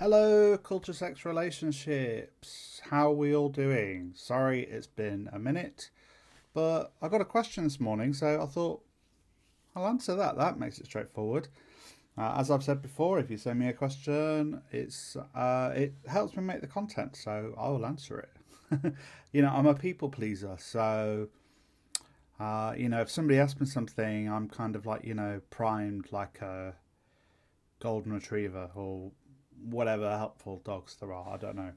Hello, culture, sex, relationships. How are we all doing? Sorry, it's been a minute, but I got a question this morning, so I thought I'll answer that. That makes it straightforward. As I've said before, if you send me a question, it helps me make the content, so I will answer it. I'm a people pleaser, so if somebody asks me something, I'm kind of like primed like a golden retriever or whatever helpful dogs there are. I don't know.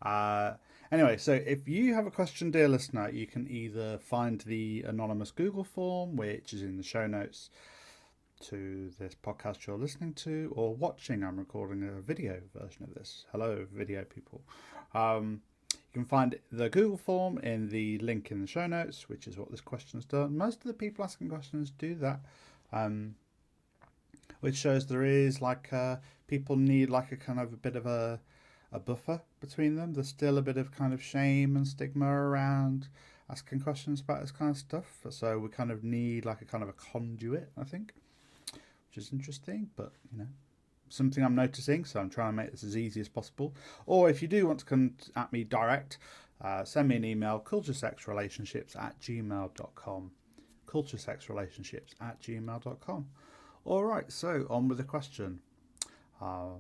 Uh, anyway, so if you have a question, dear listener, you can either find the anonymous Google form, which is in the show notes to this podcast you're listening to or watching. I'm recording a video version of this. Hello, video people. You can find the Google form in the link in the show notes, which is what this question has done. Most of the people asking questions do that. Which shows there is people need like a kind of a bit of a buffer between them. There's still a bit of kind of shame and stigma around asking questions about this kind of stuff. So we kind of need like a kind of a conduit, I think, which is interesting, but something I'm noticing. So I'm trying to make this as easy as possible. Or if you do want to come at me direct, send me an email, culturesexrelationships@gmail.com. culturesexrelationships@gmail.com. All right, so on with the question. I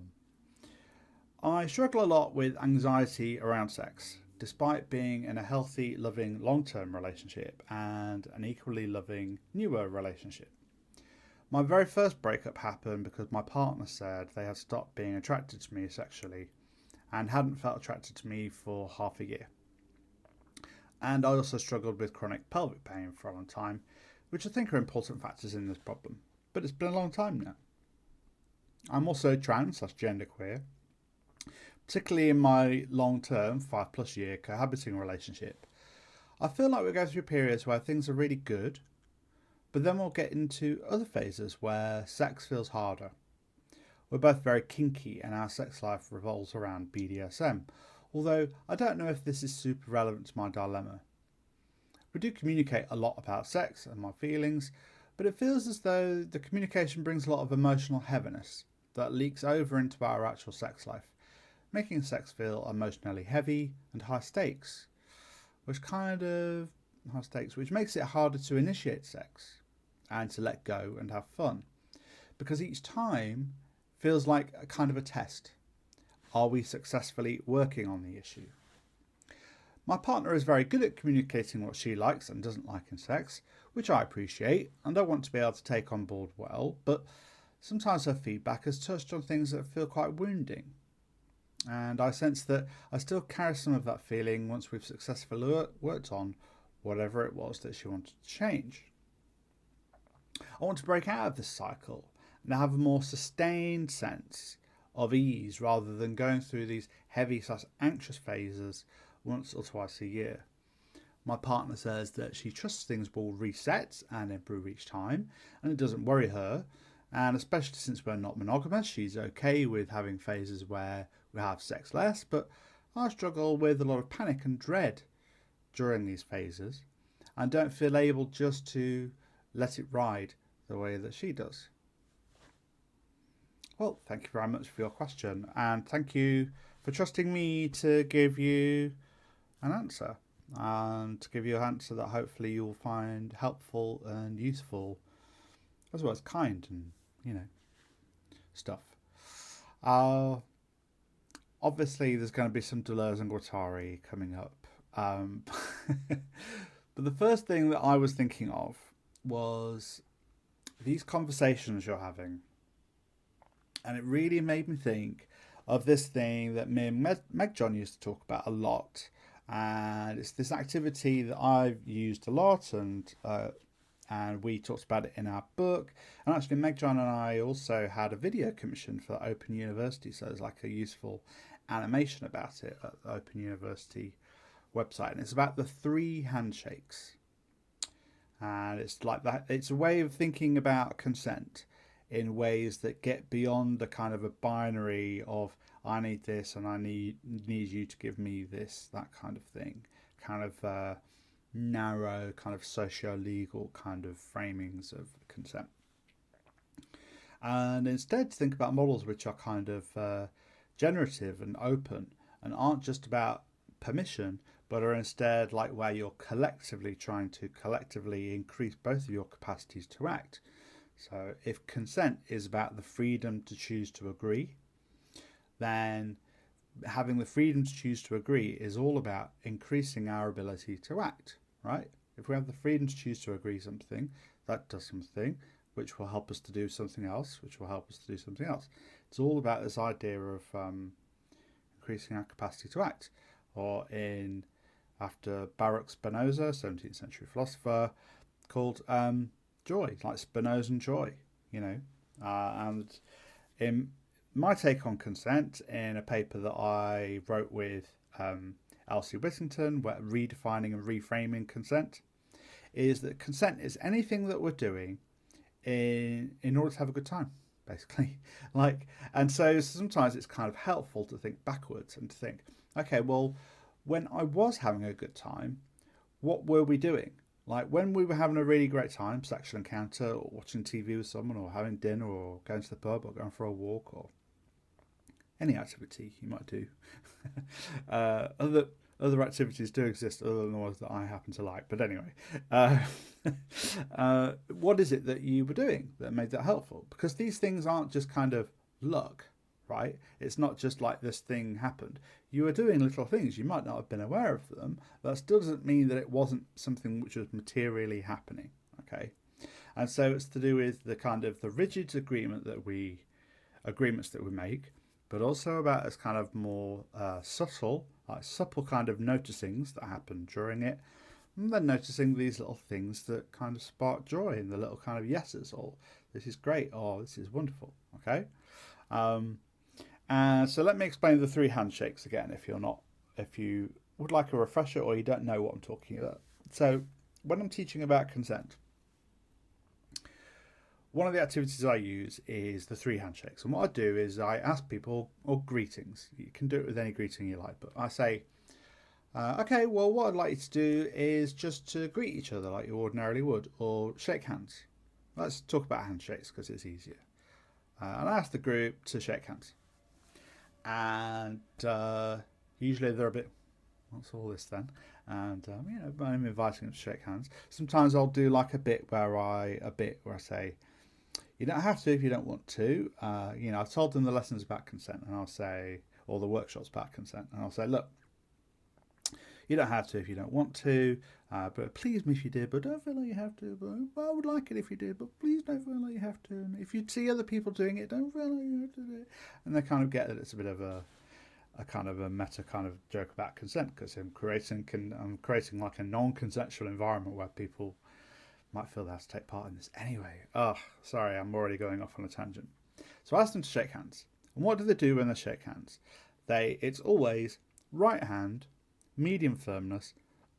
struggle a lot with anxiety around sex, despite being in a healthy, loving, long-term relationship and an equally loving, newer relationship. My very first breakup happened because my partner said they had stopped being attracted to me sexually and hadn't felt attracted to me for half a year. And I also struggled with chronic pelvic pain for a long time, which I think are important factors in this problem. But it's been a long time now. I'm also trans/genderqueer, particularly in my long-term 5+ year cohabiting relationship. I feel like we go through periods where things are really good, but then we'll get into other phases where sex feels harder. We're both very kinky and our sex life revolves around BDSM, although I don't know if this is super relevant to my dilemma. We do communicate a lot about sex and my feelings, but it feels as though the communication brings a lot of emotional heaviness that leaks over into our actual sex life, making sex feel emotionally heavy and high stakes, which makes it harder to initiate sex and to let go and have fun, because each time feels like a kind of a test. Are we successfully working on the issue? My partner is very good at communicating what she likes and doesn't like in sex, which I appreciate and I want to be able to take on board well, but sometimes her feedback has touched on things that feel quite wounding. And I sense that I still carry some of that feeling once we've successfully worked on whatever it was that she wanted to change. I want to break out of this cycle and have a more sustained sense of ease rather than going through these heavy/anxious phases once or twice a year. My partner says that she trusts things will reset and improve each time, and it doesn't worry her. And especially since we're not monogamous, she's okay with having phases where we have sex less, but I struggle with a lot of panic and dread during these phases and don't feel able just to let it ride the way that she does. Well, thank you very much for your question, and thank you for trusting me to give you an answer, and to give you an answer that hopefully you'll find helpful and useful, as well as kind and stuff. Obviously, there's going to be some Deleuze and Guattari coming up, but the first thing that I was thinking of was these conversations you're having, and it really made me think of this thing that me and Meg John used to talk about a lot. And it's this activity that I've used a lot, and we talked about it in our book. And actually, Meg John and I also had a video commission for Open University, so there's like a useful animation about it at the Open University website. And it's about the 3 handshakes. And it's like that. It's a way of thinking about consent in ways that get beyond the kind of a binary of I need this and I need you to give me this, that kind of thing. Kind of narrow, kind of socio-legal kind of framings of consent. And instead to think about models which are kind of generative and open and aren't just about permission, but are instead like where you're collectively trying to collectively increase both of your capacities to act. So if consent is about the freedom to choose to agree, then having the freedom to choose to agree is all about increasing our ability to act, right? If we have the freedom to choose to agree something, that does something, which will help us to do something else, which will help us to do something else. It's all about this idea of increasing our capacity to act. Or after Baruch Spinoza, 17th century philosopher, called joy, like Spinoza and joy, and in my take on consent in a paper that I wrote with Elsie Whittington, redefining and reframing consent, is that consent is anything that we're doing in order to have a good time, basically. And so sometimes it's kind of helpful to think backwards and to think, okay, well, when I was having a good time, what were we doing? Like when we were having a really great time, sexual encounter, or watching TV with someone, or having dinner, or going to the pub, or going for a walk, or any activity you might do. Other activities do exist other than the ones that I happen to like. But anyway, what is it that you were doing that made that helpful? Because these things aren't just kind of luck, right? It's not just like this thing happened. You were doing little things. You might not have been aware of them, but that still doesn't mean that it wasn't something which was materially happening, okay? And so it's to do with the kind of the rigid agreements that we make, but also about this kind of more subtle kind of noticings that happen during it, and then noticing these little things that kind of spark joy and the little kind of yeses, or this is great, or this is wonderful, okay? And so let me explain the 3 handshakes again if you would like a refresher or you don't know what I'm talking about. So when I'm teaching about consent, one of the activities I use is the 3 handshakes. And what I do is I ask people, or greetings, you can do it with any greeting you like, but I say, okay, well, what I'd like you to do is just to greet each other like you ordinarily would, or shake hands. Let's talk about handshakes because it's easier. And I ask the group to shake hands. And usually they're a bit, what's all this then? And I'm inviting them to shake hands. Sometimes I'll do like a bit where I say, you don't have to if you don't want to. I've told them the lessons about consent, and I'll say, or the workshops about consent, and I'll say, look, you don't have to if you don't want to, but please me if you did, but don't feel like you have to. But I would like it if you did, but please don't feel like you have to. And if you see other people doing it, don't feel like you have to do it. And they kind of get that it's a bit of a kind of a meta kind of joke about consent, because I'm creating like a non-consensual environment where people might feel they have to take part in this anyway. Oh, sorry, I'm already going off on a tangent. So I asked them to shake hands. And what do they do when they shake hands? It's always right hand, medium firmness,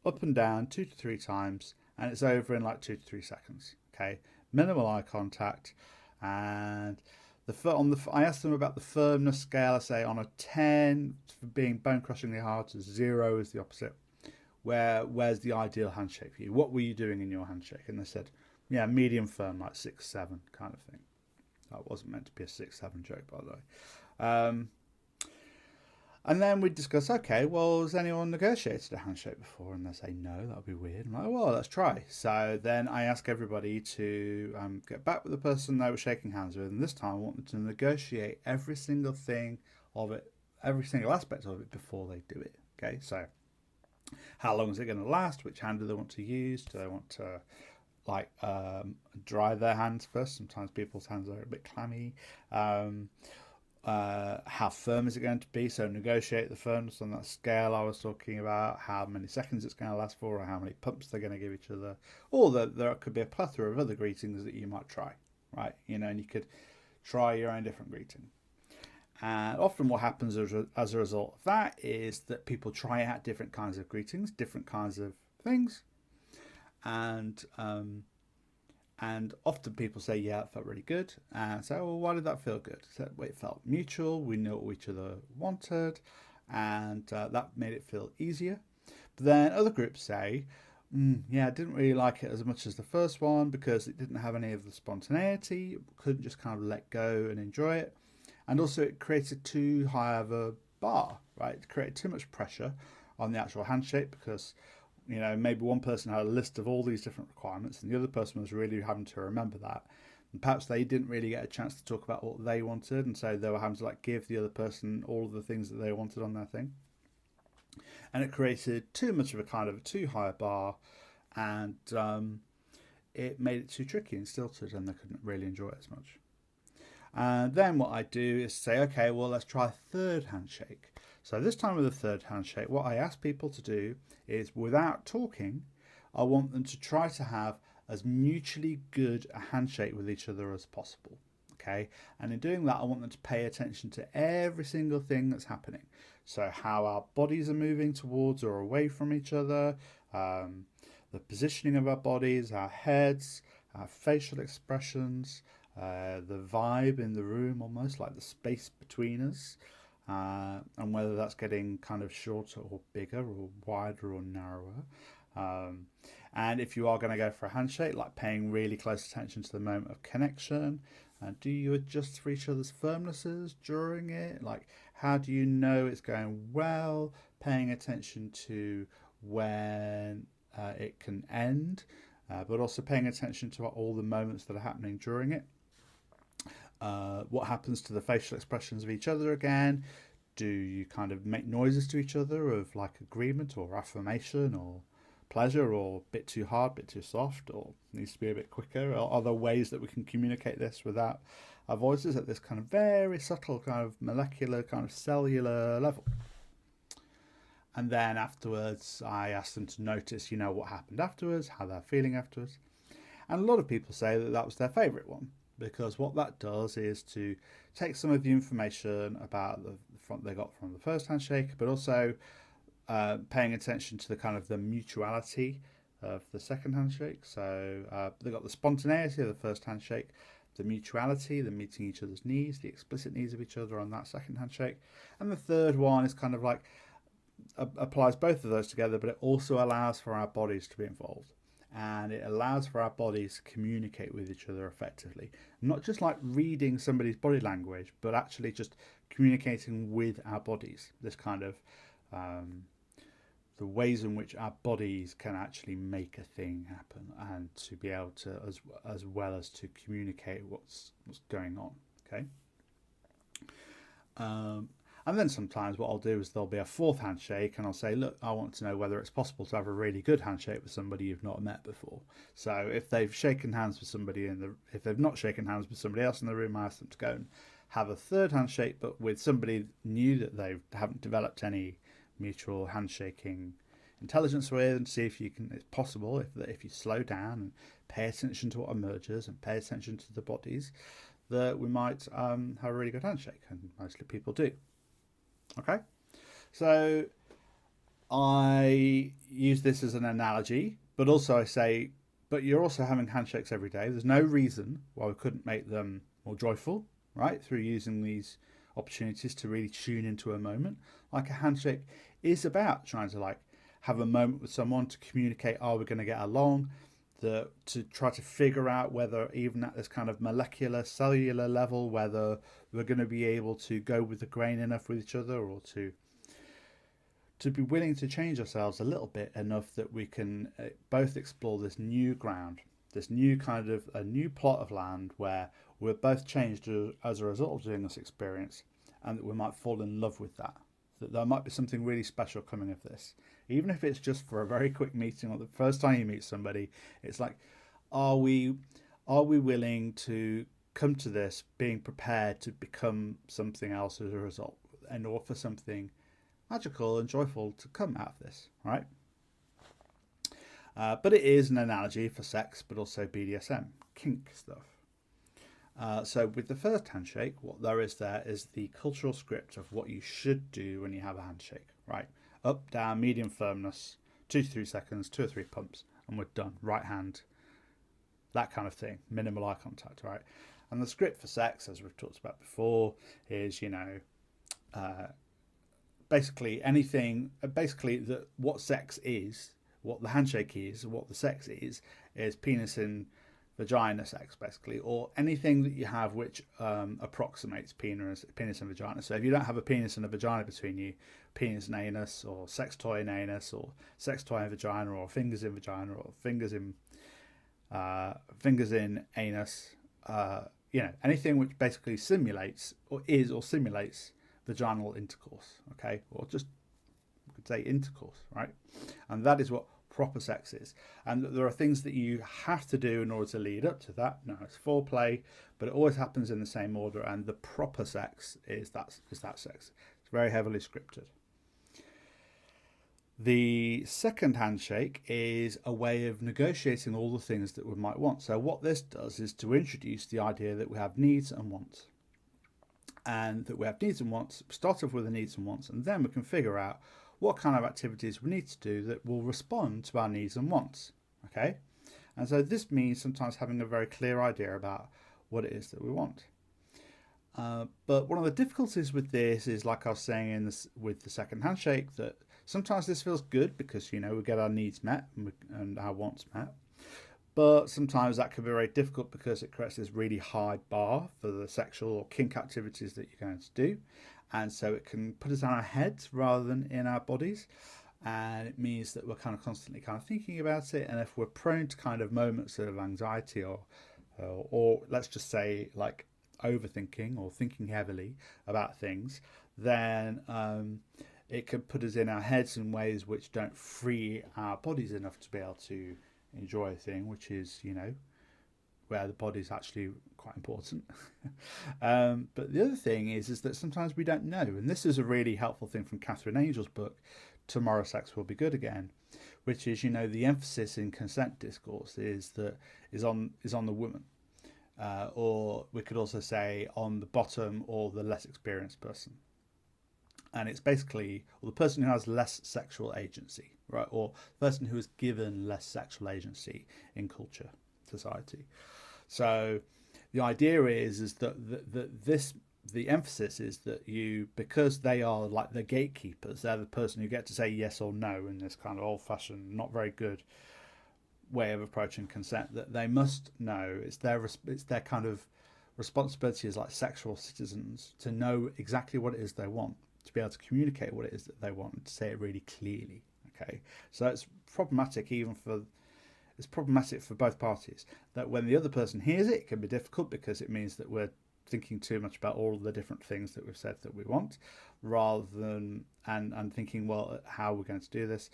up and down 2 to 3 times, and it's over in like 2 to 3 seconds. Okay, minimal eye contact, and I asked them about the firmness scale. I say on a 10 for being bone crushingly hard to 0 is the opposite. Where's the ideal handshake for you? What were you doing in your handshake? And they said, yeah, medium firm, like 6-7 kind of thing. That wasn't meant to be a 6-7 joke, by the way. And then we discuss, okay, well, has anyone negotiated a handshake before? And they say, no, that would be weird. I'm like, well, let's try. So then I ask everybody to get back with the person they were shaking hands with. And this time I want them to negotiate every single thing of it, every single aspect of it before they do it. Okay, so how long is it going to last? Which hand do they want to use? Do they want to dry their hands first? Sometimes people's hands are a bit clammy. How firm is it going to be? So negotiate the firmness on that scale I was talking about, how many seconds it's going to last for, or how many pumps they're going to give each other. Or there could be a plethora of other greetings that you might try, right? And you could try your own different greeting. And often what happens as a result of that is that people try out different kinds of greetings, different kinds of things. And often people say, yeah, it felt really good. And say, well, why did that feel good? So it felt mutual. We knew what each other wanted. And that made it feel easier. But then other groups say, I didn't really like it as much as the first one because it didn't have any of the spontaneity. Couldn't just kind of let go and enjoy it. And also it created too high of a bar, right? It created too much pressure on the actual handshake because, maybe one person had a list of all these different requirements and the other person was really having to remember that. And perhaps they didn't really get a chance to talk about what they wanted, and so they were having to give the other person all of the things that they wanted on their thing. And it created too much of a kind of a too high a bar, and it made it too tricky and stilted, and they couldn't really enjoy it as much. And then what I do is say, okay, well, let's try a third handshake. So this time with the third handshake, what I ask people to do is, without talking, I want them to try to have as mutually good a handshake with each other as possible. Okay, and in doing that, I want them to pay attention to every single thing that's happening. So how our bodies are moving towards or away from each other, the positioning of our bodies, our heads, our facial expressions, the vibe in the room, almost like the space between us, and whether that's getting kind of shorter or bigger or wider or narrower. And if you are going to go for a handshake, like paying really close attention to the moment of connection. Do you adjust for each other's firmnesses during it? Like, how do you know it's going well? Paying attention to when it can end, but also paying attention to all the moments that are happening during it. What happens to the facial expressions of each other again? Do you kind of make noises to each other of agreement or affirmation or pleasure, or a bit too hard, a bit too soft, or needs to be a bit quicker? Or are there ways that we can communicate this without our voices at this kind of very subtle kind of molecular kind of cellular level? And then afterwards, I ask them to notice, what happened afterwards, how they're feeling afterwards. And a lot of people say that that was their favourite one, because what that does is to take some of the information about the front they got from the first handshake, but also paying attention to the kind of the mutuality of the second handshake. So they got the spontaneity of the first handshake, the mutuality, the meeting each other's needs, the explicit needs of each other on that second handshake. And the third one is kind of applies both of those together, but it also allows for our bodies to be involved. And it allows for our bodies to communicate with each other effectively. Not just reading somebody's body language, but actually just communicating with our bodies. This kind of the ways in which our bodies can actually make a thing happen, and to be able to, as well as to communicate what's going on. Okay. And then sometimes what I'll do is there'll be a fourth handshake, and I'll say, look, I want to know whether it's possible to have a really good handshake with somebody you've not met before. So if they've shaken hands with somebody if they've not shaken hands with somebody else in the room, I ask them to go and have a third handshake, but with somebody new that they haven't developed any mutual handshaking intelligence with, and see if it's possible, if you slow down and pay attention to what emerges and pay attention to the bodies, that we might have a really good handshake, and mostly people do. Okay, so I use this as an analogy, but also I say, but you're also having handshakes every day. There's no reason why we couldn't make them more joyful, right? Through using these opportunities to really tune into a moment. Like a handshake is about trying to have a moment with someone to communicate, are we going to get along? To try to figure out whether even at this kind of molecular cellular level, whether we're going to be able to go with the grain enough with each other, or to be willing to change ourselves a little bit enough that we can both explore this new ground, this new kind of a new plot of land where we're both changed as a result of doing this experience, and that we might fall in love with that there might be something really special coming of this. Even if it's just for a very quick meeting or the first time you meet somebody, it's are we willing to come to this being prepared to become something else as a result, and or for something magical and joyful to come out of this, right? But it is an analogy for sex, but also BDSM, kink stuff. So with the first handshake, what there is the cultural script of what you should do when you have a handshake, right? Up, down, medium firmness, 2 to 3 seconds, 2 or 3 pumps, and we're done. Right hand, that kind of thing, minimal eye contact, right? And the script for sex, as we've talked about before, is, basically what sex is, what the handshake is, what the sex is penis in vagina sex, basically, or anything that you have which approximates penis and vagina. So if you don't have a penis and a vagina between you, penis and anus, or sex toy and anus, or sex toy and vagina, or fingers in vagina, or fingers in anus, anything which basically simulates or simulates vaginal intercourse, okay, or just we could say intercourse, right? And that is what proper sex is. And there are things that you have to do in order to lead up to that. No, it's foreplay, but it always happens in the same order. And the proper sex is that sex. It's very heavily scripted. The second handshake is a way of negotiating all the things that we might want. So what this does is to introduce the idea that we have needs and wants. And that we have needs and wants, start off with the needs and wants, and then we can figure out what kind of activities we need to do that will respond to our needs and wants. Okay? And so this means sometimes having a very clear idea about what it is that we want. But one of the difficulties with this is, like I was saying with the second handshake, that sometimes this feels good because, we get our needs met and our wants met. But sometimes that can be very difficult because it creates this really high bar for the sexual or kink activities that you're going to do. And so it can put us on our heads rather than in our bodies. And it means that we're kind of constantly kind of thinking about it. And if we're prone to kind of moments of anxiety or let's just say like overthinking or thinking heavily about things, then it can put us in our heads in ways which don't free our bodies enough to be able to enjoy a thing, which is, where the body's actually quite important. But the other thing is that sometimes we don't know, and this is a really helpful thing from Catherine Angel's book, Tomorrow Sex Will Be Good Again, which is, the emphasis in consent discourse is on the woman, or we could also say on the bottom or the less experienced person. And it's basically the person who has less sexual agency, right, or the person who is given less sexual agency in culture, society. So the idea is that the emphasis is that because they are like the gatekeepers, they're the person who get to say yes or no in this kind of old-fashioned, not very good way of approaching consent, that they must know. It's their kind of responsibility as like sexual citizens to know exactly what it is they want, to be able to communicate what it is that they want and to say it really clearly. Okay, so it's problematic it's problematic for both parties, that when the other person hears it, it can be difficult because it means that we're thinking too much about all the different things that we've said that we want, rather than and thinking, well, how are we going to do this?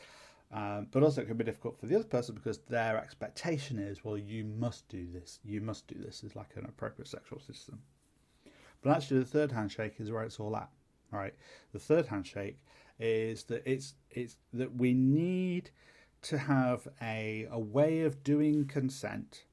But also it can be difficult for the other person because their expectation is, well, you must do this as like an appropriate sexual system. But actually the third handshake is where it's all at. All right, the third handshake is that it's that we need to have a way of doing consent,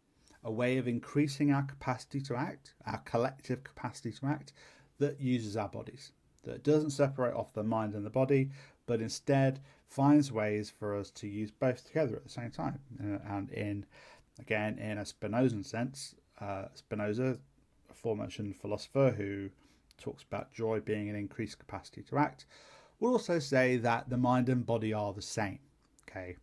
a way of increasing our capacity to act, our collective capacity to act, that uses our bodies, that doesn't separate off the mind and the body, but instead finds ways for us to use both together at the same time. And in a Spinozan sense, Spinoza, a aforementioned philosopher who talks about joy being an increased capacity to act, will also say that the mind and body are the same, okay,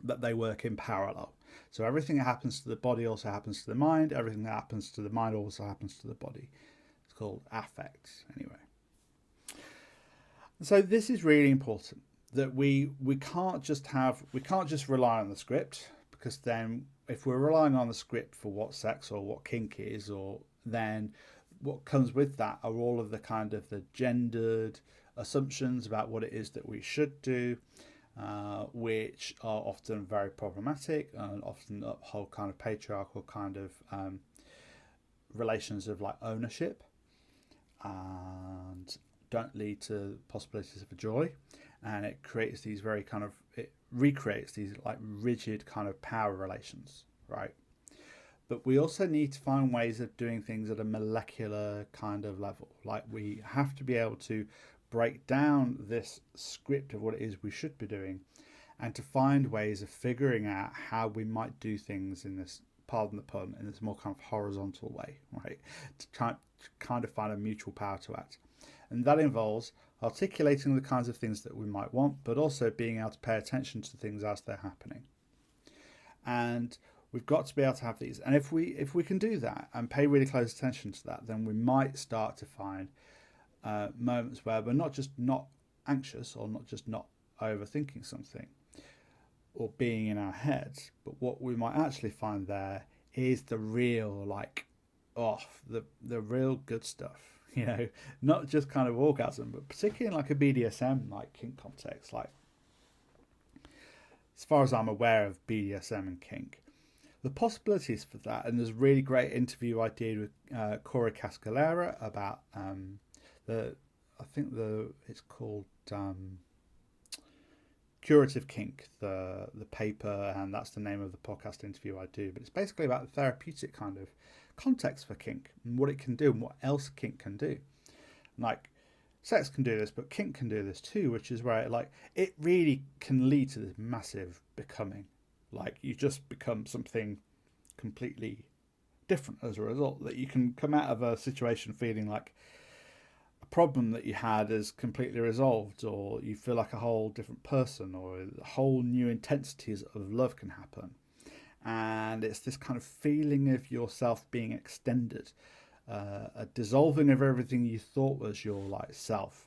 that they work in parallel. So everything that happens to the body also happens to the mind, everything that happens to the mind also happens to the body. It's called affects, anyway. So this is really important, that we can't just rely on the script, because then if we're relying on the script for what sex or what kink is, or then what comes with that are all of the kind of the gendered assumptions about what it is that we should do, which are often very problematic and often uphold kind of patriarchal kind of relations of like ownership, and don't lead to possibilities of joy, and it creates these it recreates these like rigid kind of power relations, right? But we also need to find ways of doing things at a molecular kind of level. Like we have to be able to break down this script of what it is we should be doing, and to find ways of figuring out how we might do things in this, pardon the pun, in this more kind of horizontal way, right? To kind of find a mutual power to act. And that involves articulating the kinds of things that we might want, but also being able to pay attention to things as they're happening. And We've got to be able to have these, and if we can do that and pay really close attention to that, then we might start to find moments where we're not just not anxious or not just not overthinking something or being in our heads, but what we might actually find there is the real the real good stuff. Not just kind of orgasm, but particularly in like a BDSM like kink context. Like, as far as I'm aware of BDSM and kink, the possibilities for that, and there's a really great interview I did with Cora Cascalera about it's called Curative Kink, the paper, and that's the name of the podcast interview I do. But it's basically about the therapeutic kind of context for kink and what it can do and what else kink can do. Like, sex can do this, but kink can do this too, which is where it really can lead to this massive becoming. Like, you just become something completely different as a result, that you can come out of a situation feeling like a problem that you had is completely resolved, or you feel like a whole different person, or whole new intensities of love can happen. And it's this kind of feeling of yourself being extended, a dissolving of everything you thought was your like self,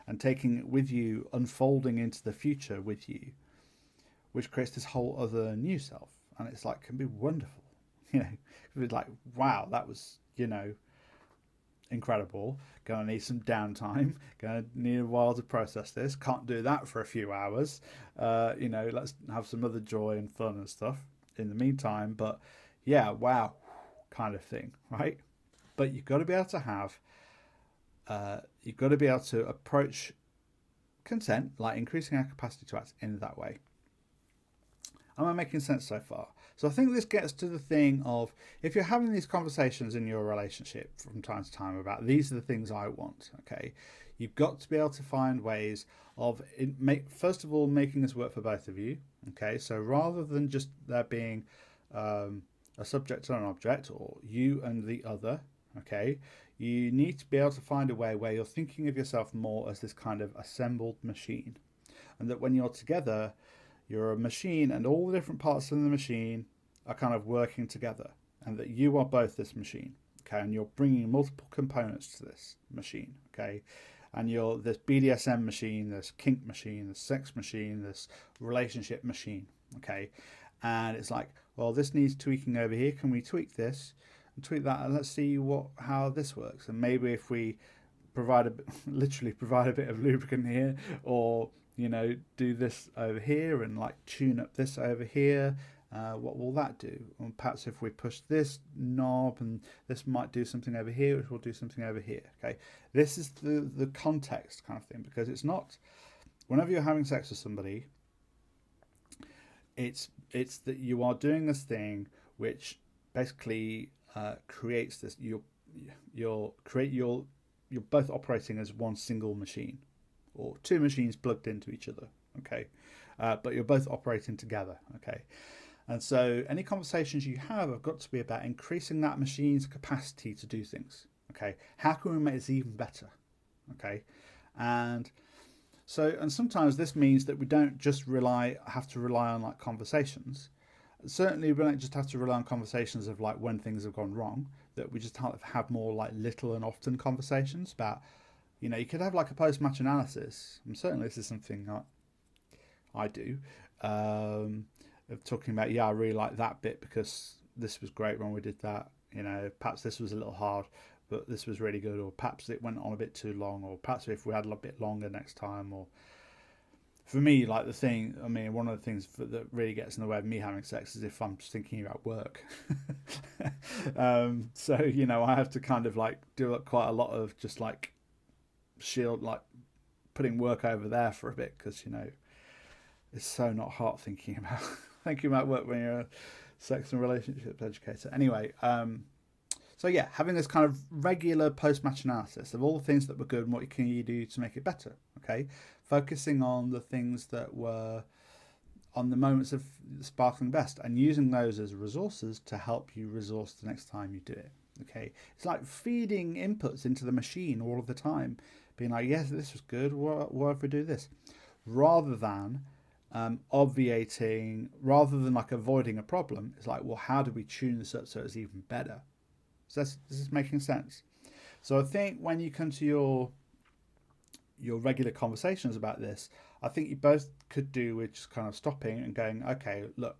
and taking it with you, unfolding into the future with you, which creates this whole other new self. And it's like, can be wonderful. It's like, wow, that was, incredible. Gonna need some downtime, gonna need a while to process this, can't do that for a few hours. Let's have some other joy and fun and stuff in the meantime. But yeah, wow, kind of thing, right? But you've got to be able to have you've got to be able to approach consent, like increasing our capacity to act in that way. Am I making sense so far? So I think this gets to the thing of, if you're having these conversations in your relationship from time to time about, these are the things I want, okay, you've got to be able to find ways of first of all making this work for both of you. Okay, so rather than just there being a subject and an object, or you and the other, okay, you need to be able to find a way where you're thinking of yourself more as this kind of assembled machine, and that when you're together, you're a machine and all the different parts of the machine are kind of working together, and that you are both this machine, okay, and you're bringing multiple components to this machine, okay, and you're this BDSM machine, this kink machine, this sex machine, this relationship machine, okay, and it's like, well, this needs tweaking over here, can we tweak this and tweak that, and let's see how this works, and maybe if we literally provide a bit of lubricant here, or do this over here and like tune up this over here, what will that do? And perhaps if we push this knob, and this might do something over here, which will do something over here. Okay, this is the context kind of thing, because it's not, whenever you're having sex with somebody, it's that you are doing this thing which basically creates this. You're both operating as one single machine, or two machines plugged into each other, okay? But you're both operating together, okay? And so any conversations you have got to be about increasing that machine's capacity to do things, okay? How can we make this even better, okay? And sometimes this means that we don't just have to rely on like conversations. Certainly we don't just have to rely on conversations of like when things have gone wrong, that we just have more like little and often conversations about, you could have like a post-match analysis, and certainly this is something I do, of talking about, I really like that bit because this was great when we did that, perhaps this was a little hard, but this was really good, or perhaps it went on a bit too long, or perhaps if we had a bit longer next time. Or for me, like one of the things that really gets in the way of me having sex is if I'm just thinking about work. So, I have to kind of like do quite a lot of just like putting work over there for a bit, because it's so not hard thinking about work when you're a sex and relationships educator. Anyway, so yeah, having this kind of regular post-match analysis of all the things that were good and what can you do to make it better, okay, focusing on the things that were on the moments of sparkling best, and using those as resources to help you resource the next time you do it. Okay, it's like feeding inputs into the machine all of the time, being like, yes, this was good, what if we do this, rather than obviating rather than like avoiding a problem. It's like, well, how do we tune this up so it's even better? So this is making sense. So I think when you come to your regular conversations about this, I think you both could do with just kind of stopping and going, okay, look,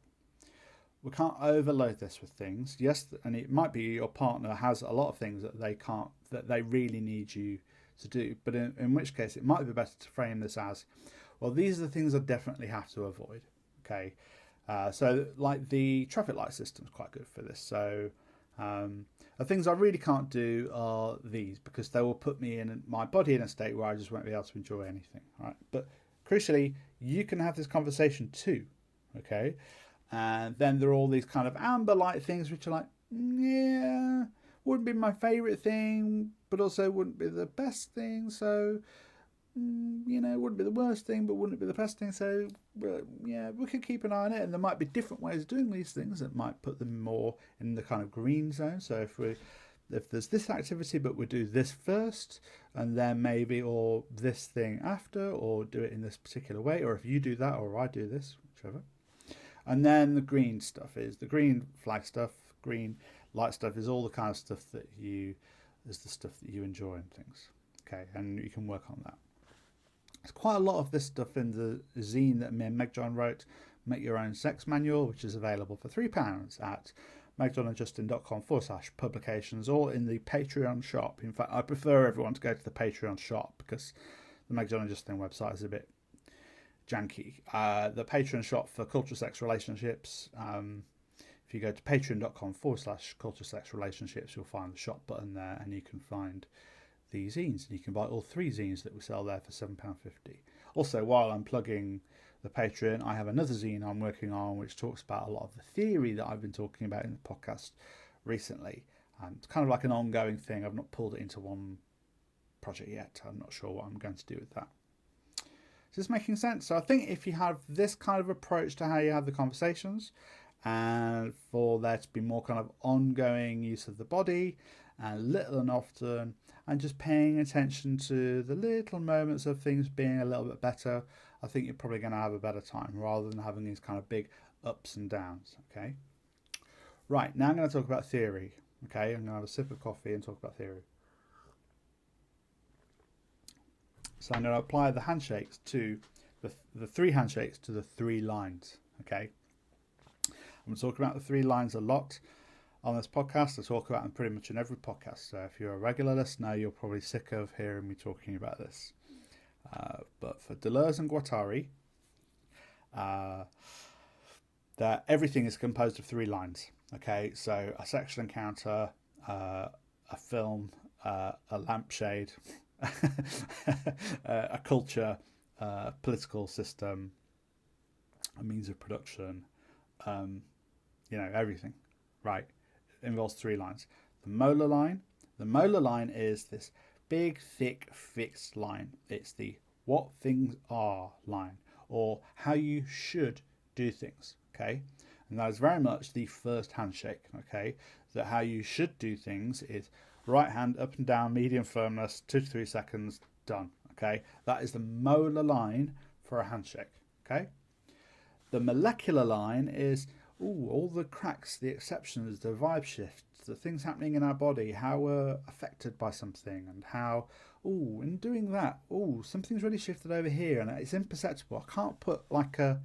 we can't overload this with things. Yes, and it might be your partner has a lot of things that they can't, that they really need you to do. But in which case, it might be better to frame this as, well, these are the things I definitely have to avoid. Okay, so like the traffic light system is quite good for this. So the things I really can't do are these, because they will put me in my body in a state where I just won't be able to enjoy anything. Right, but crucially, you can have this conversation too. Okay. And then there are all these kind of amber light things which are like, yeah, wouldn't be my favourite thing, but also wouldn't be the best thing. So, wouldn't be the worst thing, but wouldn't be the best thing. So, yeah, we could keep an eye on it. And there might be different ways of doing these things that might put them more in the kind of green zone. So if there's this activity, but we do this first, and then maybe, or this thing after, or do it in this particular way, or if you do that, or I do this, whichever. And then the green stuff is the green flag stuff, green light stuff is all the kind of stuff that is the stuff that you enjoy and things. Okay, and you can work on that. There's quite a lot of this stuff in the zine that me and Meg John wrote, Make Your Own Sex Manual, which is available for £3 at megjohnandjustin.com/publications, or in the Patreon shop. In fact, I prefer everyone to go to the Patreon shop because the Meg John and Justin website is a bit janky. The Patreon shop for Culture Sex Relationships, if you go to patreon.com/Culture Sex Relationships, you'll find the shop button there, and you can find the zines, and you can buy all 3 zines that we sell there for £7.50. Also, while I'm plugging the Patreon, I have another zine I'm working on which talks about a lot of the theory that I've been talking about in the podcast recently. It's kind of like an ongoing thing. I've not pulled it into one project yet. I'm not sure what I'm going to do with that. Is this making sense? So I think if you have this kind of approach to how you have the conversations, and for there to be more kind of ongoing use of the body, and little and often, and just paying attention to the little moments of things being a little bit better, I think you're probably going to have a better time rather than having these kind of big ups and downs. Okay. Right, now I'm going to talk about theory. Okay, I'm going to have a sip of coffee and talk about theory. So I'm going to apply the handshakes to the 3 handshakes to the 3 lines. Okay. I'm going to talk about the 3 lines a lot on this podcast. I talk about them pretty much in every podcast. So if you're a regular listener, you're probably sick of hearing me talking about this. But for Deleuze and Guattari, that everything is composed of 3 lines. Okay. So a sexual encounter, a film, a lampshade, a culture, political system, a means of production, everything, right? It involves 3 lines. The molar line is this big, thick, fixed line. It's the what things are line, or how you should do things, okay? And that is very much the first handshake, okay? That how you should do things is right hand up and down, medium firmness, 2 to 3 seconds, done. Okay, that is the molar line for a handshake. Okay, the molecular line is all the cracks, the exceptions, the vibe shifts, the things happening in our body, how we're affected by something, and how in doing that, something's really shifted over here, and it's imperceptible. I can't put like a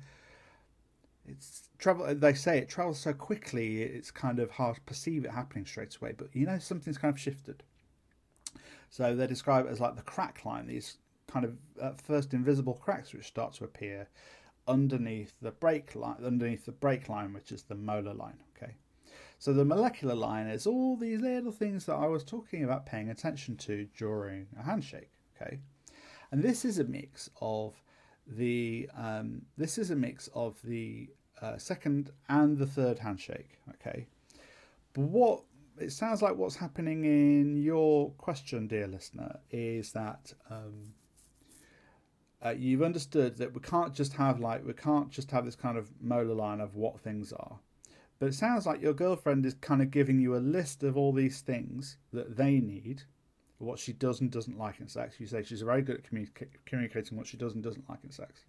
they say it travels so quickly, it's kind of hard to perceive it happening straight away, but something's kind of shifted. So they describe it as like the crack line, these kind of at first invisible cracks which start to appear underneath the brake line, which is the molar line. Okay, so the molecular line is all these little things that I was talking about paying attention to during a handshake. Okay, and this is a mix of the second and the third handshake. Okay, but it sounds like what's happening in your question, dear listener, is that you've understood that we can't just have this kind of molar line of what things are. But it sounds like your girlfriend is kind of giving you a list of all these things that they need, what she does and doesn't like in sex. You say she's very good at communicating what she does and doesn't like in sex.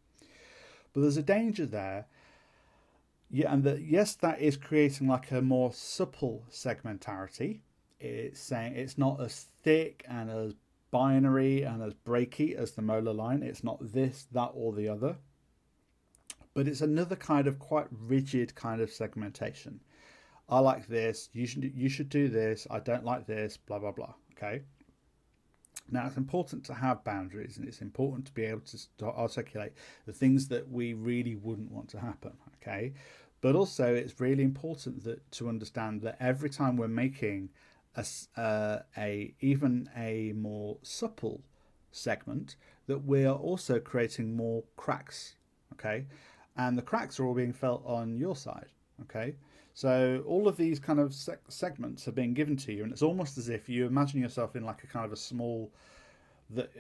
But there's a danger there. Yeah, and yes, that is creating like a more supple segmentarity. It's saying it's not as thick and as binary and as breaky as the molar line. It's not this, that, or the other. But it's another kind of quite rigid kind of segmentation. I like this. You should do this. I don't like this. Blah blah blah. Okay. Now it's important to have boundaries, and it's important to be able to articulate the things that we really wouldn't want to happen. Okay, but also it's really important that to understand that every time we're making a even a more supple segment, that we are also creating more cracks. Okay, and the cracks are all being felt on your side. Okay, so all of these kind of segments are being given to you, and it's almost as if you imagine yourself in like a kind of a small.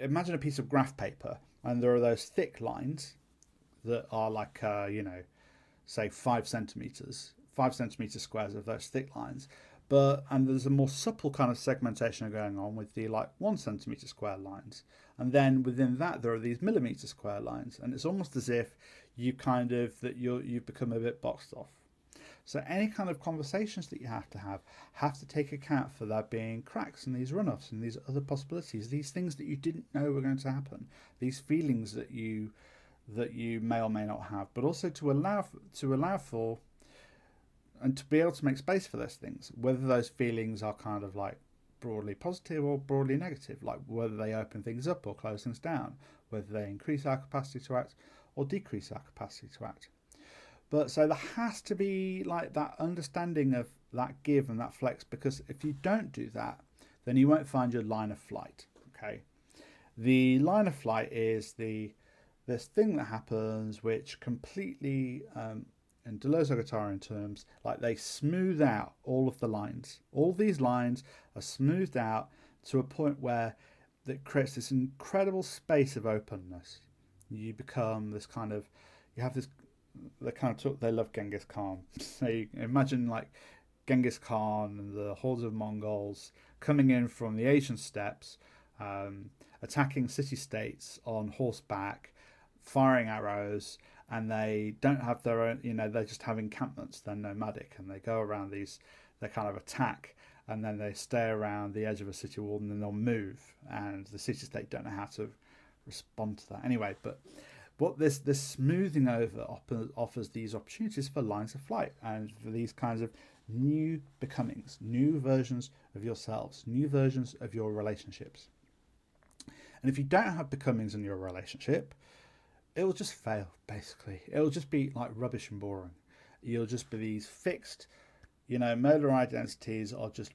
Imagine a piece of graph paper, and there are those thick lines that are like say 5 centimeters, 5 centimeter squares of those thick lines. And there's a more supple kind of segmentation going on with the like 1 centimeter square lines, and then within that there are these millimeter square lines, and it's almost as if you kind of that you've become a bit boxed off. So any kind of conversations that you have to take account for there being cracks and these runoffs and these other possibilities, these things that you didn't know were going to happen, these feelings that you may or may not have, but also to allow for and to be able to make space for those things, whether those feelings are kind of like broadly positive or broadly negative, like whether they open things up or close things down, whether they increase our capacity to act or decrease our capacity to act. But so there has to be like that understanding of that give and that flex, because if you don't do that, then you won't find your line of flight. Okay, the line of flight is this thing that happens which completely, in Deleuze-Guattarian terms, like they smooth out all of the lines. All these lines are smoothed out to a point where that creates this incredible space of openness. You become this kind of, you have this. They kind of talk. They love Genghis Khan. So you imagine like Genghis Khan and the hordes of Mongols coming in from the Asian steppes, attacking city-states on horseback, firing arrows, and they don't have their own. They just have encampments. They're nomadic, and they go around these. They kind of attack, and then they stay around the edge of a city wall, and then they'll move. And the city-state don't know how to respond to that. Anyway, but what this smoothing over offers these opportunities for lines of flight and for these kinds of new becomings, new versions of yourselves, new versions of your relationships. And if you don't have becomings in your relationship, it will just fail, basically. It will just be like rubbish and boring. You'll just be these fixed, molar identities are just,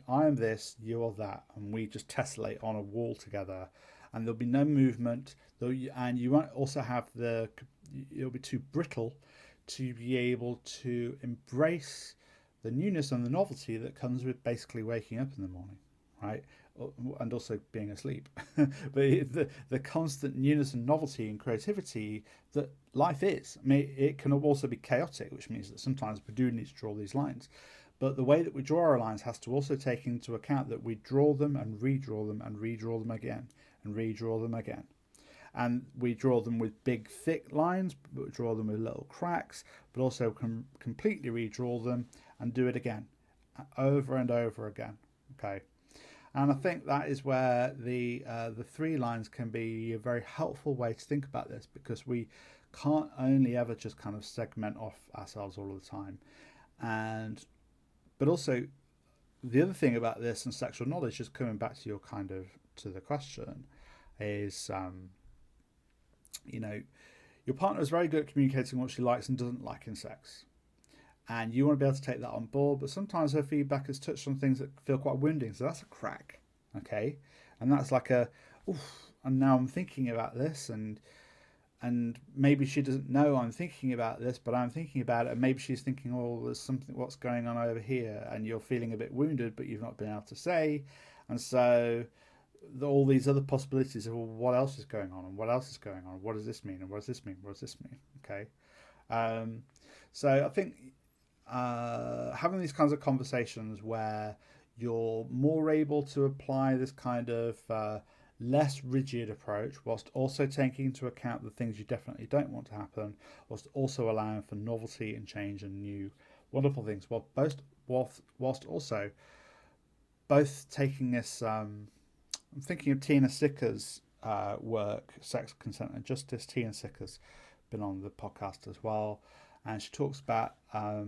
I am this, you are that, and we just tessellate on a wall together. And there'll be no movement, and you won't also have it'll be too brittle to be able to embrace the newness and the novelty that comes with basically waking up in the morning, right? And also being asleep. But the constant newness and novelty and creativity that life is. I mean, it can also be chaotic, which means that sometimes we do need to draw these lines. But the way that we draw our lines has to also take into account that we draw them and redraw them and redraw them again and redraw them again. And we draw them with big, thick lines, but we draw them with little cracks, but also completely redraw them and do it again, over and over again. Okay. And I think that is where the 3 lines can be a very helpful way to think about this, because we can't only ever just kind of segment off ourselves all the time. But also the other thing about this and sexual knowledge, just coming back to to the question, is your partner is very good at communicating what she likes and doesn't like in sex, and you want to be able to take that on board, but sometimes her feedback has touched on things that feel quite wounding, so that's a crack. Okay, and that's like oof, and now I'm thinking about this, and maybe she doesn't know I'm thinking about this, but I'm thinking about it, and maybe she's thinking, oh, there's something, what's going on over here, and you're feeling a bit wounded, but you've not been able to say. And so all these other possibilities of, well, what else is going on, and what else is going on, what does this mean, and what does this mean, what does this mean? Okay, so I think having these kinds of conversations where you're more able to apply this kind of less rigid approach, whilst also taking into account the things you definitely don't want to happen, whilst also allowing for novelty and change and new wonderful things, whilst also both taking this. I'm thinking of Tina Sicker's work, Sex, Consent and Justice. Tina Sicker's been on the podcast as well, and she talks about a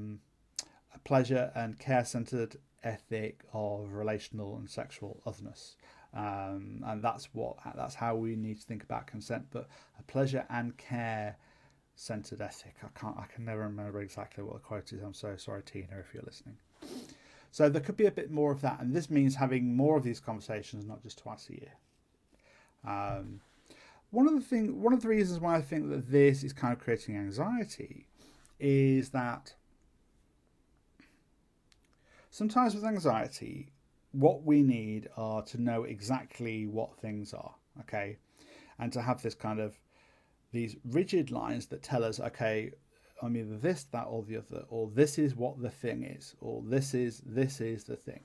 pleasure and care-centered ethic of relational and sexual otherness. And that's how we need to think about consent, but a pleasure and care centered ethic. I can never remember exactly what the quote is. I'm so sorry, Tina, if you're listening. So there could be a bit more of that, and this means having more of these conversations, not just twice a year. One of the reasons why I think that this is kind of creating anxiety is that sometimes with anxiety, what we need are to know exactly what things are, okay, and to have this kind of these rigid lines that tell us, okay, I'm either this, that, or the other, or this is what the thing is, or this is the thing.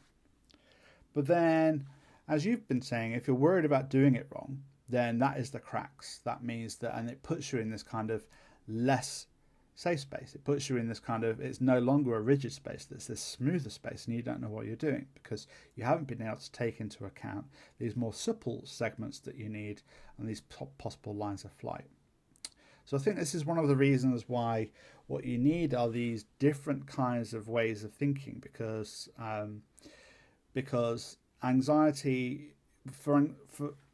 But then, as you've been saying, if you're worried about doing it wrong, then that is the cracks. That means that, and it puts you in this kind of less safe space. It puts you in this kind of, it's no longer a rigid space, it's this smoother space, and you don't know what you're doing because you haven't been able to take into account these more supple segments that you need and these possible lines of flight. So I think this is one of the reasons why what you need are these different kinds of ways of thinking, because anxiety for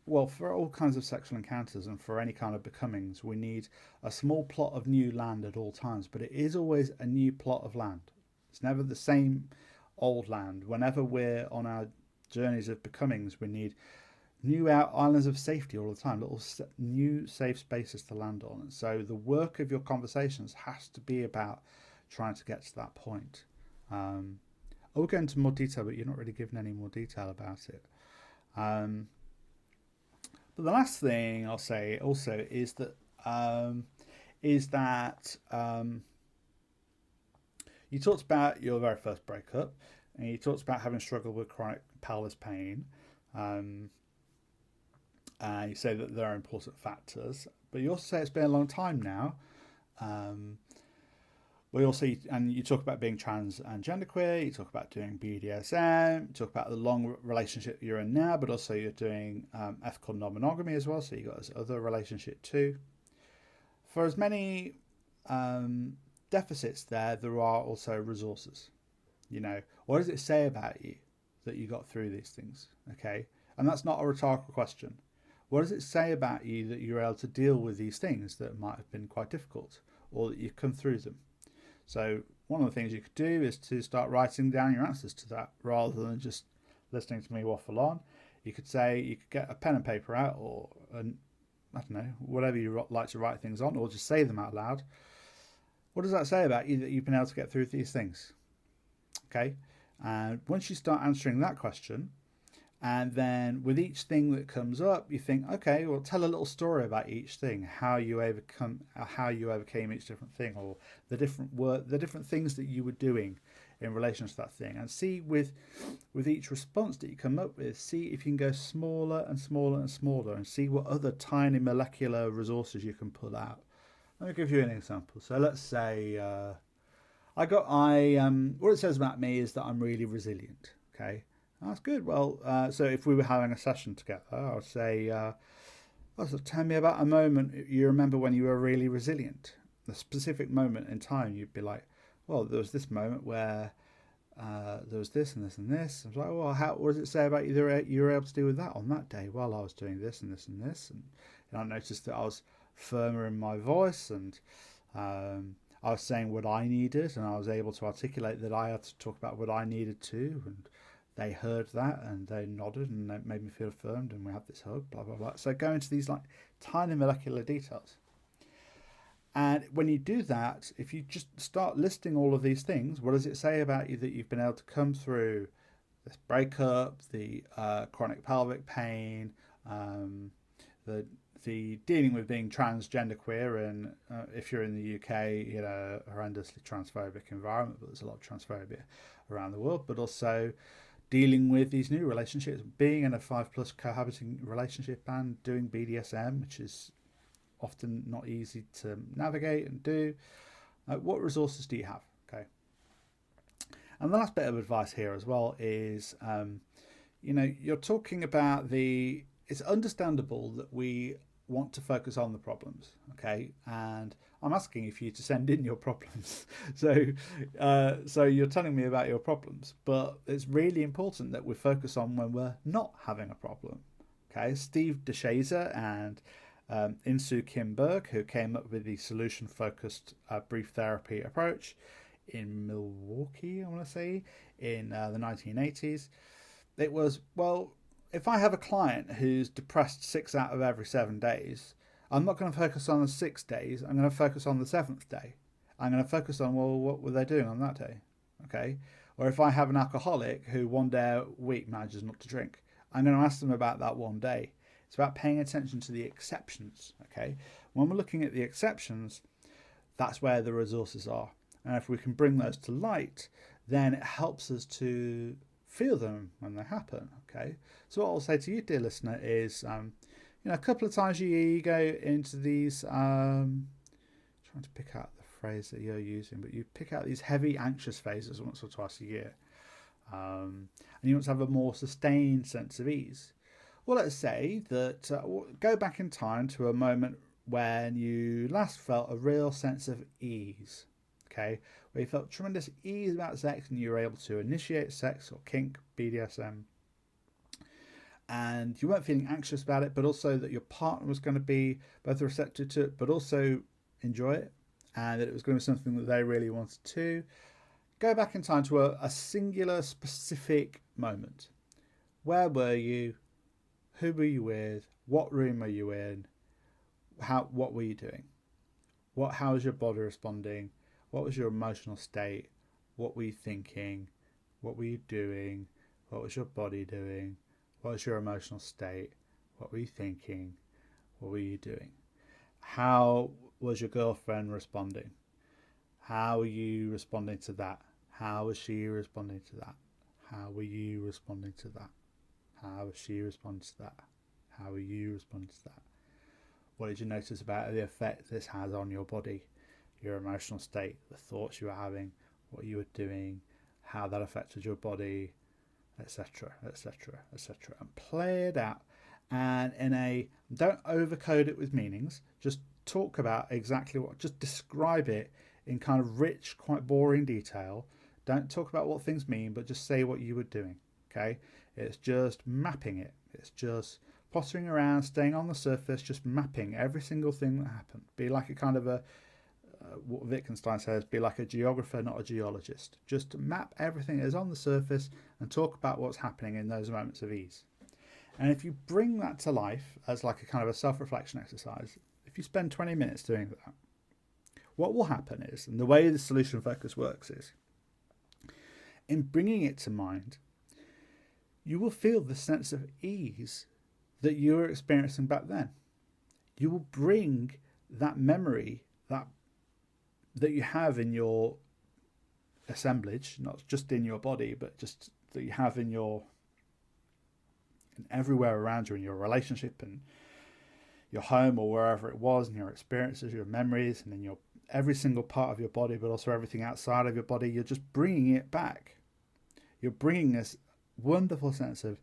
all kinds of sexual encounters and for any kind of becomings, we need a small plot of new land at all times, but it is always a new plot of land. It's never the same old land. Whenever we're on our journeys of becomings, we need new islands of safety all the time, little new safe spaces to land on. And so the work of your conversations has to be about trying to get to that point. I will go into more detail, but you're not really given any more detail about it. But the last thing I'll say also is that you talked about your very first breakup, and you talked about having struggled with chronic pelvis pain. You say that there are important factors, but you also say it's been a long time now. You talk about being trans and genderqueer. You talk about doing BDSM. You talk about the long relationship you're in now, but also you're doing ethical non-monogamy as well. So you got this other relationship too. For as many deficits there are also resources. You know, what does it say about you that you got through these things? Okay, and that's not a rhetorical question. What does it say about you that you're able to deal with these things that might have been quite difficult, or that you've come through them? So one of the things you could do is to start writing down your answers to that rather than just listening to me waffle on. You could get a pen and paper out, or I don't know, whatever you like to write things on, or just say them out loud. What does that say about you that you've been able to get through these things? Okay, and once you start answering that question, and then with each thing that comes up, you think, okay, well, tell a little story about each thing, how you overcame each different thing, or the different things that you were doing in relation to that thing, and see with each response that you come up with, see if you can go smaller and smaller and smaller, and see what other tiny molecular resources you can pull out. Let me give you an example. So let's say what it says about me is that I'm really resilient. Okay. That's good. Well, so if we were having a session together, I would say, tell me about a moment you remember when you were really resilient. A specific moment in time, you'd be like, well, there was this moment where there was this and this and this. I was like, well, what does it say about you that you were able to deal with that on that day? Well, I was doing this and this and this. And I noticed that I was firmer in my voice, and I was saying what I needed, and I was able to articulate that I had to talk about what I needed too. And they heard that and they nodded and it made me feel affirmed, and we had this hug, blah, blah, blah. So go into these like tiny molecular details. And when you do that, if you just start listing all of these things, what does it say about you that you've been able to come through this breakup, the chronic pelvic pain, the dealing with being transgender queer, and if you're in the UK, you know, a horrendously transphobic environment, but there's a lot of transphobia around the world, but also dealing with these new relationships, being in a 5+ cohabiting relationship and doing BDSM, which is often not easy to navigate and do. What resources do you have? Okay. And the last bit of advice here as well is, you're talking about it's understandable that we want to focus on the problems, okay? And I'm asking if you to send in your problems. So you're telling me about your problems, but it's really important that we focus on when we're not having a problem, okay? Steve DeShazer and Insoo Kim Berg, who came up with the solution-focused brief therapy approach in Milwaukee, I want to say, in the 1980s. It was, well, if I have a client who's depressed 6 out of every 7 days, I'm not going to focus on the 6 days. I'm going to focus on the 7th day. I'm going to focus on, well, what were they doing on that day? Okay. Or if I have an alcoholic who one day a week manages not to drink, I'm going to ask them about that one day. It's about paying attention to the exceptions. Okay. When we're looking at the exceptions, that's where the resources are. And if we can bring those to light, then it helps us to feel them when they happen. Okay. So what I'll say to you, dear listener, is, a couple of times you go into these, trying to pick out the phrase that you're using, but you pick out these heavy anxious phases once or twice a year. And you want to have a more sustained sense of ease. Well, let's say that, go back in time to a moment when you last felt a real sense of ease. Okay, where you felt tremendous ease about sex and you were able to initiate sex or kink, BDSM, and you weren't feeling anxious about it, but also that your partner was going to be both receptive to it, but also enjoy it, and that it was going to be something that they really wanted to. Go back in time to a singular, specific moment. Where were you? Who were you with? What room were you in? What were you doing? How was your body responding? What was your emotional state? What were you thinking? What were you doing? What was your body doing? What was your emotional state? What were you thinking? What were you doing? How was your girlfriend responding? How were you responding to that? How was she responding to that? How were you responding to that? How was she responding to that? How were you responding to that? What did you notice about the effect this has on your body? Your emotional state, the thoughts you were having, what you were doing, how that affected your body, etc., etc., etc. And play it out. And don't overcode it with meanings. Just talk about exactly just describe it in kind of rich, quite boring detail. Don't talk about what things mean, but just say what you were doing. Okay? It's just mapping it. It's just pottering around, staying on the surface, just mapping every single thing that happened. Be like a kind of what Wittgenstein says, be like a geographer, not a geologist. Just map everything that is on the surface and talk about what's happening in those moments of ease. And if you bring that to life as like a kind of a self-reflection exercise, if you spend 20 minutes doing that, what will happen is, and the way the solution focus works is, in bringing it to mind, you will feel the sense of ease that you were experiencing back then. You will bring that memory, that you have in your assemblage, not just in your body, but just that you have in everywhere around you, in your relationship and your home or wherever it was, and your experiences, your memories, and in your every single part of your body, but also everything outside of your body. You're just bringing it back. You're bringing this wonderful sense of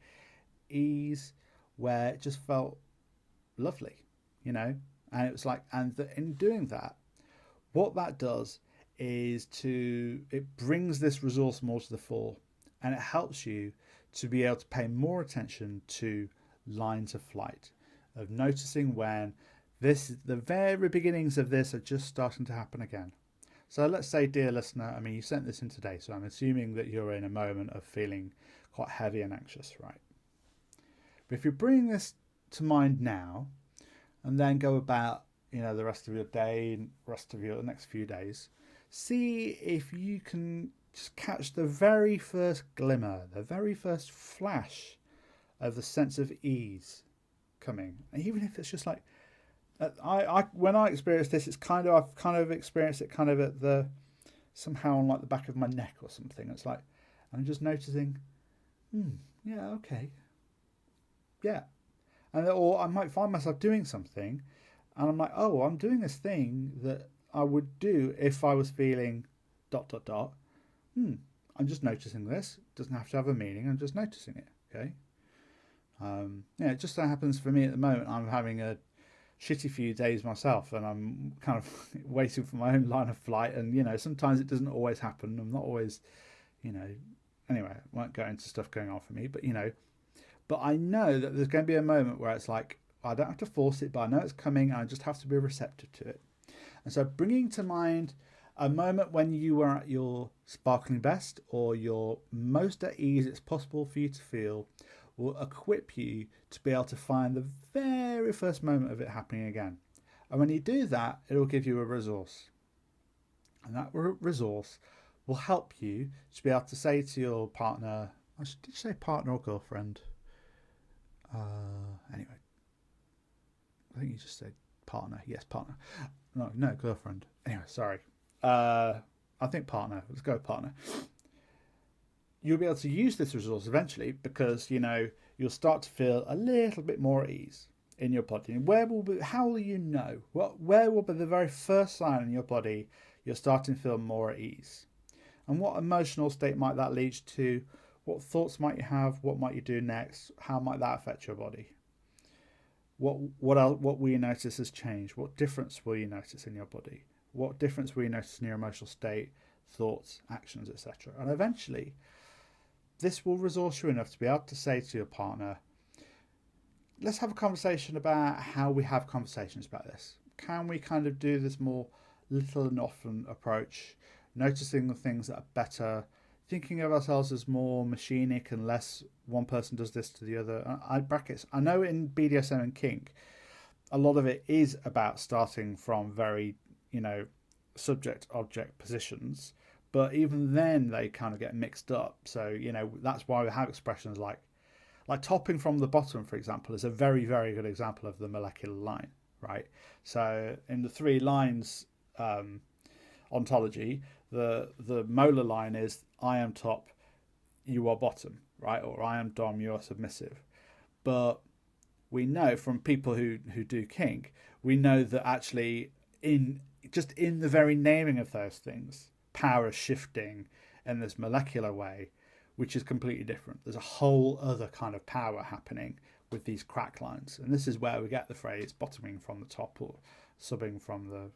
ease where it just felt lovely, and it was like, in doing that, what that does is it brings this resource more to the fore, and it helps you to be able to pay more attention to lines of flight, of noticing when the very beginnings of this are just starting to happen again. So let's say, dear listener, you sent this in today, so I'm assuming that you're in a moment of feeling quite heavy and anxious, right? But if you're bringing this to mind now, and then go about the rest of your day and rest of your next few days, see if you can just catch the very first glimmer, the very first flash of the sense of ease coming. And even if it's just like, when I experience this, I've kind of experienced it kind of at somehow on like the back of my neck or something. It's like, I'm just noticing Yeah, okay. Yeah. Or I might find myself doing something and I'm like, oh, I'm doing this thing that I would do if I was feeling dot dot dot. Hmm. I'm just noticing this. It doesn't have to have a meaning. I'm just noticing it. Okay. Yeah, it just so happens for me at the moment, I'm having a shitty few days myself, and I'm kind of waiting for my own line of flight. And sometimes it doesn't always happen. I'm not always, you know. Anyway, I won't go into stuff going on for me, but but I know that there's going to be a moment where it's like I don't have to force it, but I know it's coming, and I just have to be receptive to it. And so, bringing to mind a moment when you were at your sparkling best or your most at ease it's possible for you to feel will equip you to be able to find the very first moment of it happening again. And when you do that, it will give you a resource. And that resource will help you to be able to say to your partner, did you say partner or girlfriend? Anyway, I think you just said partner. Yes, partner. No, girlfriend. Anyway, sorry. I think partner. Let's go with partner. You'll be able to use this resource eventually because you'll start to feel a little bit more at ease in your body. And how will you know? Where will be the very first sign in your body you're starting to feel more at ease? And what emotional state might that lead to? What thoughts might you have? What might you do next? How might that affect your body? What will you notice has changed? What difference will you notice in your body? What difference will you notice in your emotional state, thoughts, actions, etc.? And eventually, this will resource you enough to be able to say to your partner, let's have a conversation about how we have conversations about this. Can we kind of do this more little and often approach, noticing the things that are better, thinking of ourselves as more machinic and less one person does this to the other. I know in BDSM and kink, a lot of it is about starting from very, subject-object positions. But even then, they kind of get mixed up. So, that's why we have expressions like topping from the bottom, for example, is a very, very good example of the molecular line, right? So in the three lines ontology, the molar line is I am top, you are bottom, right? Or I am dom, you are submissive. But we know from people who do kink, we know that actually in the very naming of those things, power is shifting in this molecular way, which is completely different. There's a whole other kind of power happening with these crack lines. And this is where we get the phrase bottoming from the top or subbing from the...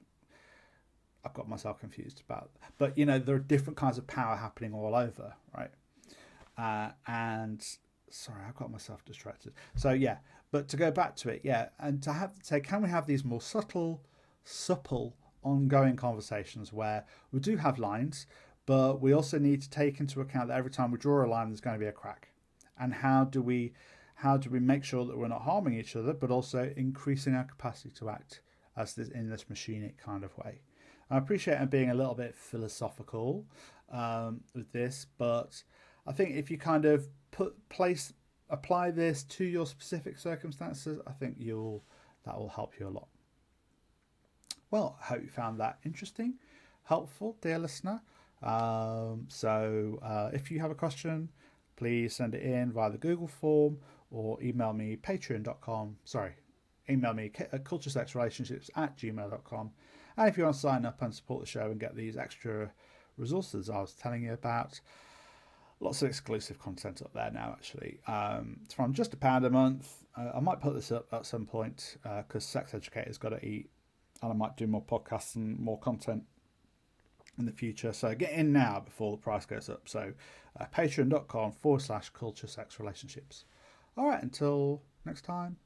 I've got myself confused about it. But, there are different kinds of power happening all over, right? And sorry, I got myself distracted. So, yeah, but to go back to it, yeah, and to say, can we have these more subtle, supple, ongoing conversations where we do have lines, but we also need to take into account that every time we draw a line, there's going to be a crack. And how do we make sure that we're not harming each other, but also increasing our capacity to act in this machinic kind of way? I appreciate I'm being a little bit philosophical with this, but I think if you kind of apply this to your specific circumstances, I think that will help you a lot. Well, I hope you found that interesting, helpful, dear listener. So if you have a question, please send it in via the Google form or email me email me at culturesexrelationships@gmail.com. And if you want to sign up and support the show and get these extra resources I was telling you about, lots of exclusive content up there now, actually. It's from just £1 a month. I might put this up at some point because sex educators got to eat, and I might do more podcasts and more content in the future. So get in now before the price goes up. So patreon.com/culturesexrelationships. All right, until next time.